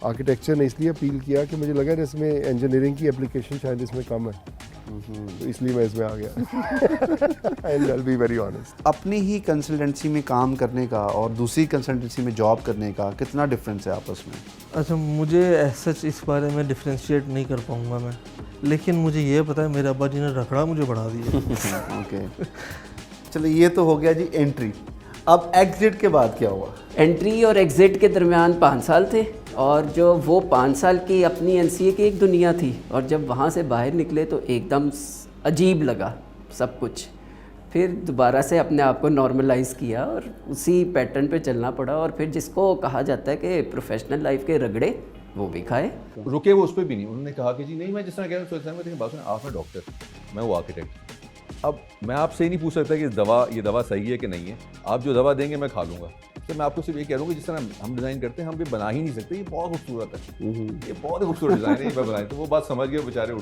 Architecture ने इसलिए appeal किया कि मुझे लगा इसमें इंजीनियरिंग की एप्लीकेशन शायद इसमें कम है, तो इसलिए मैं इसमें आ गया। And I will be very honest. अपनी ही कंसल्टेंसी में काम करने का और दूसरी कंसल्टेंसी में जॉब करने का कितना डिफरेंस है आपस में? अच्छा, मुझे सच इस बारे में डिफ्रेंशिएट नहीं कर पाऊँगा मैं, लेकिन मुझे ये पता है मेरे अब्बा जी ने रखड़ा मुझे बढ़ा दिया। ओके, चलिए ये तो हो गया जी एंट्री। अब एग्जिट के बाद क्या हुआ? एंट्री और एग्ज़िट के दरमियान 5 साल थे, और जो वो 5 साल की अपनी एनसीए की एक दुनिया थी, और जब वहाँ से बाहर निकले तो एकदम अजीब लगा सब कुछ। फिर दोबारा से अपने आप को नॉर्मलाइज़ किया और उसी पैटर्न पे चलना पड़ा, और फिर जिसको कहा जाता है कि प्रोफेशनल लाइफ के रगड़े, वो भी खाए। रुके वो उस पर भी नहीं, उन्होंने कहा कि जी नहीं, मैं जिस तरह कह रहा हूँ बात सुनिए, आप हैं डॉक्टर, मैं वो आर्किटेक्ट। अब मैं आपसे ही नहीं पूछ सकता कि ये दवा सही है कि नहीं है, आप जो दवा देंगे मैं खा लूँगा। तो मैं आपको सिर्फ ये कह रहा हूँ कि जिस तरह हम डिज़ाइन करते हैं हम भी बना ही नहीं सकते, ये बहुत खूबसूरत है, ये बहुत खूबसूरत डिज़ाइन है, ये मैं बनाए। तो वो बात समझ गए बेचारे,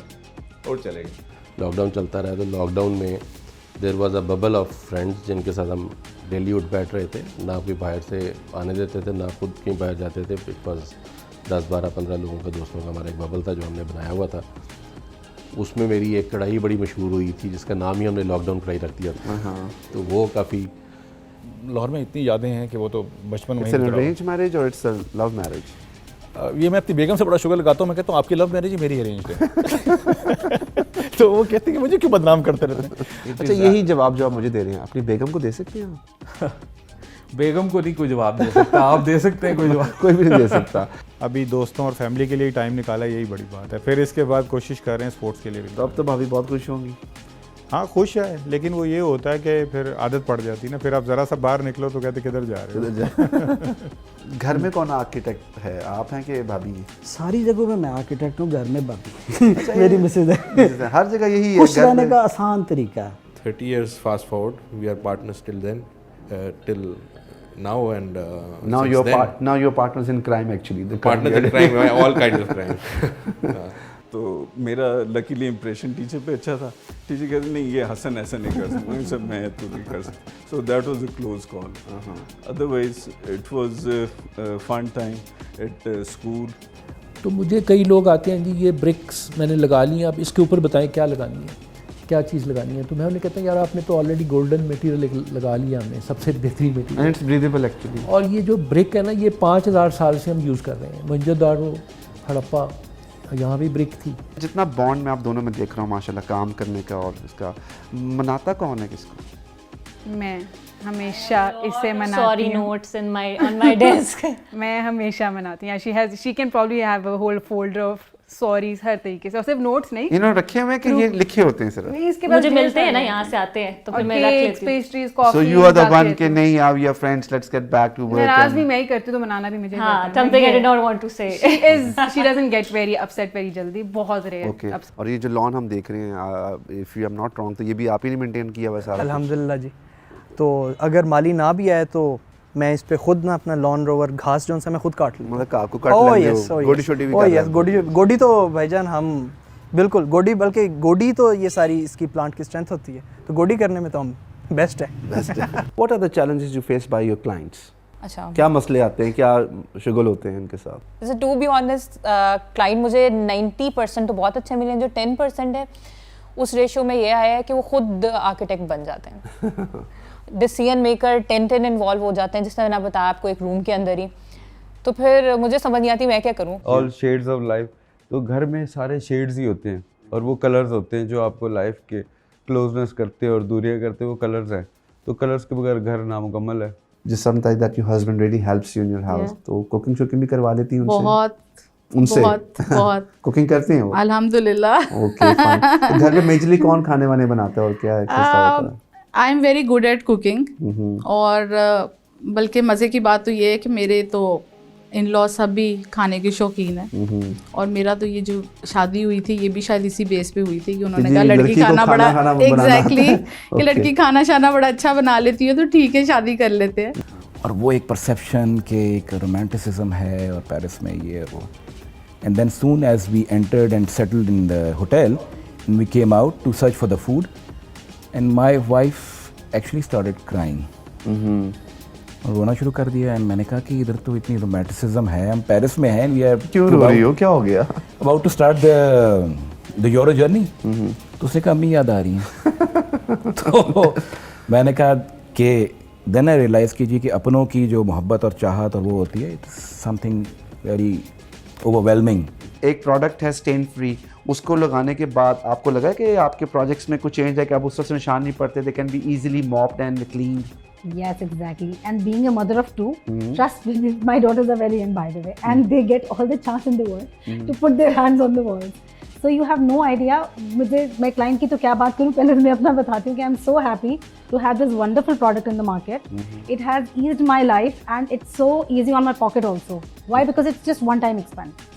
और चले गए। लॉकडाउन चलता रहा तो लॉकडाउन में there was a bubble of friends जिनके साथ हम डेली उठ बैठ रहे थे, ना कोई बाहर से आने देते थे, ना खुद कहीं बाहर जाते थे। बिकॉज 10-12-15 लोगों का, दोस्तों का हमारा एक बबल था जो हमने बनाया हुआ था। उसमें मेरी एक कढ़ाई बड़ी मशहूर हुई थी जिसका नाम ही हमने लॉकडाउन कढ़ाई रख दिया था। तो वो काफ़ी, लाहौर में इतनी यादें हैं कि वो तो बचपन में। इट्स एन अरेंज मैरिज और इट्स अ लव मैरिज? ये मैं अपनी बेगम से बड़ा शुगर लगाता हूँ, मैं कहता हूँ आपकी लव मैरिज मेरी अरेंज है। तो वो कहती है कि मुझे क्यों बदनाम करते रहते हैं। अच्छा, यही जवाब जो आप मुझे दे रहे हैं अपनी बेगम को दे सकते हैं आप? बेगम को नहीं कोई जवाब दे सकता, आप दे सकते हैं कोई जवाब? कोई भी नहीं दे सकता। अभी दोस्तों और फैमिली के लिए टाइम निकाला, यही बड़ी बात है। फिर इसके बाद कोशिश कर रहे हैं स्पोर्ट्स के लिए भी। तो अब तो भाभी बहुत खुश होंगी। हाँ, खुश है, लेकिन वो ये होता है कि फिर आदत पड़ जाती है ना, फिर आप ज़रा सा बाहर निकलो तो कहते किधर जा रहे हो। घर में कौन आर्किटेक्ट है, आप हैं कि भाभी? सारी जगहों में मैं आर्किटेक्ट हूँ, घर में भाभी मेरी मिसेज है। हर जगह यही है। खुश रहने का आसान तरीका है। 30 years fast forward, we are partners till then, till now, and now you're partners in crime actually. The partners in crime, all kinds of crime. तो मेरा लकीली इम्प्रेशन टीचर पे अच्छा था। टीचर कहते नहीं, ये हसन ऐसा नहीं कर सकता, सब मैं तो नहीं कर सकता। So that was a close call. Otherwise it was fun time at school. तो मुझे कई लोग आते हैं, जी ये ब्रिक्स मैंने लगा ली हैं, आप इसके ऊपर बताएं क्या लगानी है, क्या चीज़ लगानी है। तो मैं उन्हें कहता हूँ यार आपने तो ऑलरेडी गोल्डन मटेरियल लगा लिया, हमने सबसे बेहतरीन मटेरियल, इट्स ब्रीदेबल एक्चुअली। और ये जो ब्रिक है ना, ये 5000 साल से हम यूज़ कर रहे हैं। मोहनजोदारो, हड़प्पा, यहाँ भी ब्रिक थी। जितना बॉन्ड में आप दोनों में देख रहा हूँ माशाल्लाह काम करने का, और इसका मनाता कौन है किसको? मैं हमेशा इसे मनाती हूँ। Sorry notes on my desk. मैं हमेशा मनाती हूँ। she can probably have a whole folder of sorries हर तरीके से, और सिर्फ नोट्स नहीं, इन्होंने रखे हुए हैं कि ये लिखे होते हैं सिर्फ? इसके बाद मुझे मिलते हैं ना, यहाँ से आते हैं तो फिर मैं रख लेती हूँ। Pastries, coffee. So you are the one के नहीं, आप your friends, let's get back to work। नाराज भी मैं ही करती हूँ तो मनाना भी मुझे। हाँ, something I did not want to say. She doesn't get very upset very जल्दी, बहुत रेयर। Okay. और ये जो लॉन हम देख रहे हैं, if you am not wrong, तो ये भी आप ही ने मेंटेन किया हुआ सारा? अल्हम्दुलिल्लाह जी। तो अगर माली ना भी आए तो मैं इस पे खुद ना अपना लॉन रोवर घास जो सा मैं खुद काट लूँ। मतलब आपको काट लेंगे हो, गोडी छोटी भी काट लेंगे? गोडी तो भाईजान हम बिल्कुल गोडी, बल्कि गोडी तो ये सारी इसकी प्लांट की स्ट्रेंथ होती है, तो गोडी करने में तो हम बेस्ट है। What are the challenges you face by your clients? अच्छा, क्या मसले आते हैं, क्या शुगल होते हैं इनके साथ? जैसे टू बी ऑनेस्ट, क्लाइंट मुझे 90% तो बहुत अच्छे मिले हैं, जो 10% है उस रेशियो में ये आया है कि वो खुद आर्किटेक्ट बन जाते हैं। डिसीजन मेकर 10 इन्वॉल्व हो जाते हैं, जिस तरह मैंने बताया आपको एक रूम के अंदर ही। तो फिर मुझे समझ नहीं आती मैं क्या करूँ। ऑल शेड्स ऑफ लाइफ, तो घर में सारे शेड्स ही होते हैं, और वो कलर्स होते हैं जो आपको लाइफ के क्लोजनेस करते हैं और दूरियां करते हैं, वो कलर्स हैं। तो कलर्स के बगैर घर नामुकम्मल है। Just sometimes that your husband really helps you in your house, तो कुकिंग शुकिंग भी करवा लेती हैं उनसे? बहुत कुकिंग करते हैं वो? अल्हम्दुलिल्लाह। Okay, fine. तो घर में मेजरली कौन खाने वाने बनाता है और क्या होता है? I am very good at cooking, और बल्कि मज़े की बात तो ये है कि मेरे तो इन लॉ सब भी खाने के शौकीन है, और मेरा तो ये जो शादी हुई थी ये भी शायद इसी बेस पे हुई थी कि उन्होंने कहा लड़की खाना बड़ा, एग्जैक्टली, कि लड़की खाना शाना बड़ा अच्छा बना लेती है तो ठीक है शादी कर लेते हैं। और वो एक परसेप्शन के एक रोमांटिसिज्म है, और पेरिस में ये वो। And then soon as we entered and settled in the hotel, we came out to search for the food, and my wife actually started crying. और रोना शुरू कर दिया। एंड मैंने कहा कि इधर तो इतनी रोमांटिसिज्म है, हम पेरिस में हैं, वी आर क्यों रो रही हो, क्या हो गया? About to start the Euro journey. तो उसने कहा अम्मी याद आ रही हैं। तो मैंने कहा कि देन आई रियलाइज़ कीजिए कि अपनों की जो मोहब्बत और चाहत और वो होती है, इट्स समथिंग वेरी ओवरवेलमिंग। एक प्रोडक्ट है स्टेन फ्री, उसको लगाने के बाद आपको लगा कि आपके प्रोजेक्ट्स में कुछ चेंज है कि अब उस से निशान नहीं पड़ते, they can be easily mopped and clean? Yes, exactly. And being a mother of two, trust me, my daughters are very young, by the way, and they get all the chance in the world to put their hands on the walls. So you have no idea. मुझे मैं client की तो क्या बात करूँ, पहले मैं अपना बताती हूँ कि I'm so happy to have this wonderful product in the market. It has eased my life and it's so easy on my pocket also. Why? Because it's just one-time expense.